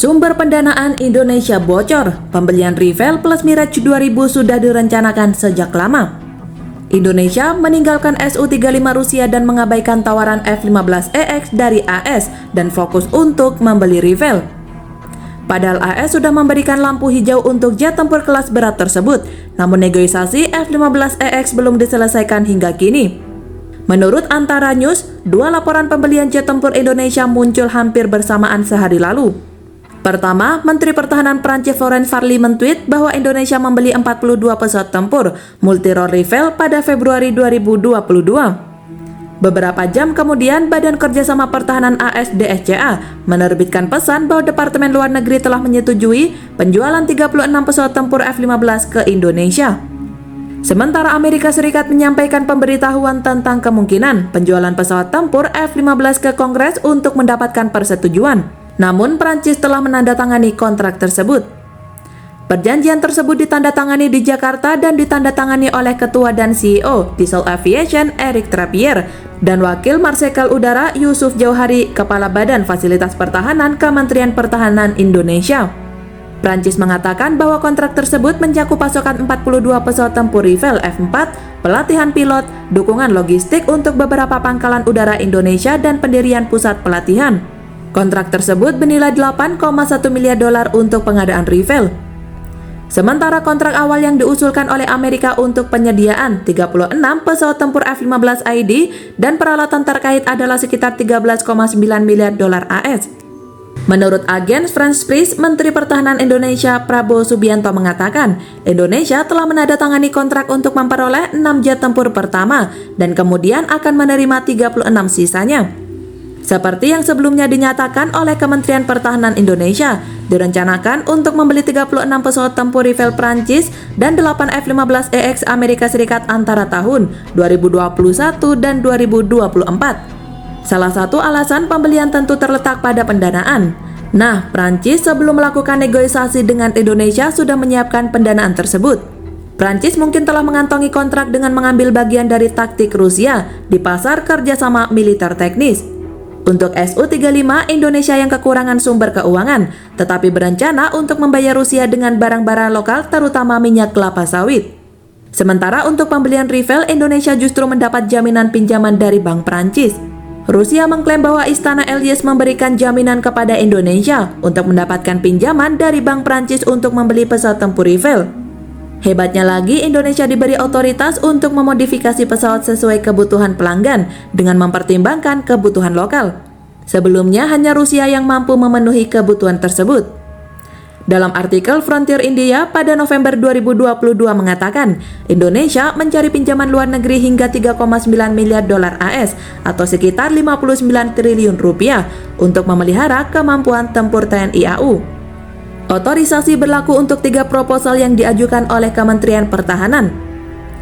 Sumber pendanaan Indonesia bocor, pembelian Revell plus Mirage 2000 sudah direncanakan sejak lama. Indonesia meninggalkan Su-35 Rusia dan mengabaikan tawaran F-15EX dari AS dan fokus untuk membeli Revell. Padahal AS sudah memberikan lampu hijau untuk jet tempur kelas berat tersebut, namun negosiasi F-15EX belum diselesaikan hingga kini. Menurut Antara News, dua laporan pembelian jet tempur Indonesia muncul hampir bersamaan sehari lalu. Pertama, Menteri Pertahanan Prancis Florence Parly men-tweet bahwa Indonesia membeli 42 pesawat tempur multirole Revell pada Februari 2022. Beberapa jam kemudian, Badan Kerjasama Pertahanan AS DSCA menerbitkan pesan bahwa Departemen Luar Negeri telah menyetujui penjualan 36 pesawat tempur F-15 ke Indonesia. Sementara Amerika Serikat menyampaikan pemberitahuan tentang kemungkinan penjualan pesawat tempur F-15 ke Kongres untuk mendapatkan persetujuan. Namun, Prancis telah menandatangani kontrak tersebut. Perjanjian tersebut ditandatangani di Jakarta dan ditandatangani oleh Ketua dan CEO Dassault Aviation Eric Trappier dan Wakil Marsikal Udara Yusuf Jauhari, Kepala Badan Fasilitas Pertahanan Kementerian Pertahanan Indonesia. Prancis mengatakan bahwa kontrak tersebut mencakup pasokan 42 pesawat tempur Revell F4, pelatihan pilot, dukungan logistik untuk beberapa pangkalan udara Indonesia dan pendirian pusat pelatihan. Kontrak tersebut bernilai 8,1 miliar dolar untuk pengadaan Revell. Sementara kontrak awal yang diusulkan oleh Amerika untuk penyediaan 36 pesawat tempur F-15ID dan peralatan terkait adalah sekitar 13,9 miliar dolar AS. Menurut agen France Press, Menteri Pertahanan Indonesia Prabowo Subianto mengatakan, Indonesia telah menandatangani kontrak untuk memperoleh 6 jet tempur pertama dan kemudian akan menerima 36 sisanya. Seperti yang sebelumnya dinyatakan oleh Kementerian Pertahanan Indonesia, direncanakan untuk membeli 36 pesawat tempur Revell Prancis dan 8 F-15EX Amerika Serikat antara tahun 2021 dan 2024. Salah satu alasan pembelian tentu terletak pada pendanaan. Nah, Prancis sebelum melakukan negosiasi dengan Indonesia sudah menyiapkan pendanaan tersebut. Prancis mungkin telah mengantongi kontrak dengan mengambil bagian dari taktik Rusia di pasar kerjasama militer teknis. Untuk Su-35, Indonesia yang kekurangan sumber keuangan, tetapi berencana untuk membayar Rusia dengan barang-barang lokal terutama minyak kelapa sawit. Sementara untuk pembelian Revell, Indonesia justru mendapat jaminan pinjaman dari Bank Prancis. Rusia mengklaim bahwa Istana Elysee memberikan jaminan kepada Indonesia untuk mendapatkan pinjaman dari Bank Prancis untuk membeli pesawat tempur Revell. Hebatnya lagi, Indonesia diberi otoritas untuk memodifikasi pesawat sesuai kebutuhan pelanggan dengan mempertimbangkan kebutuhan lokal. Sebelumnya, hanya Rusia yang mampu memenuhi kebutuhan tersebut. Dalam artikel Frontier India pada November 2022 mengatakan, Indonesia mencari pinjaman luar negeri hingga 3,9 miliar dolar AS atau sekitar 59 triliun rupiah untuk memelihara kemampuan tempur TNI AU. Otorisasi berlaku untuk 3 proposal yang diajukan oleh Kementerian Pertahanan.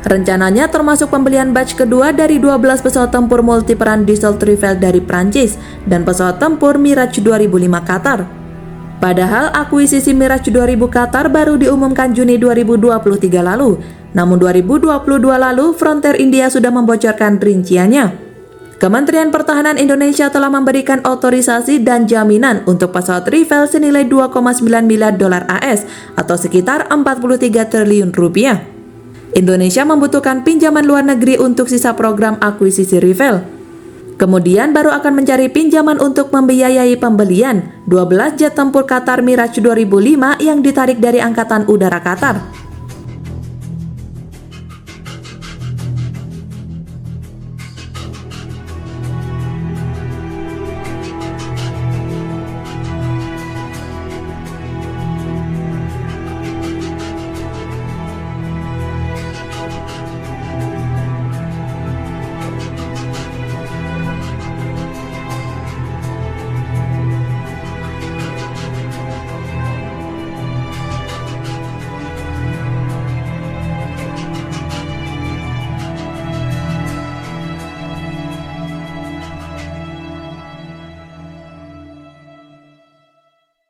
Rencananya termasuk pembelian batch kedua dari 12 pesawat tempur multiperan Dassault Revell dari Prancis dan pesawat tempur Mirage 2005 Qatar. Padahal akuisisi Mirage 2000 Qatar baru diumumkan Juni 2023 lalu, namun 2022 lalu Frontier India sudah membocorkan rinciannya. Kementerian Pertahanan Indonesia telah memberikan otorisasi dan jaminan untuk pesawat Revell senilai 2,9 miliar dolar AS atau sekitar 43 triliun rupiah. Indonesia membutuhkan pinjaman luar negeri untuk sisa program akuisisi Revell. Kemudian baru akan mencari pinjaman untuk membiayai pembelian 12 jet tempur Qatar Mirage 2005 yang ditarik dari Angkatan Udara Qatar.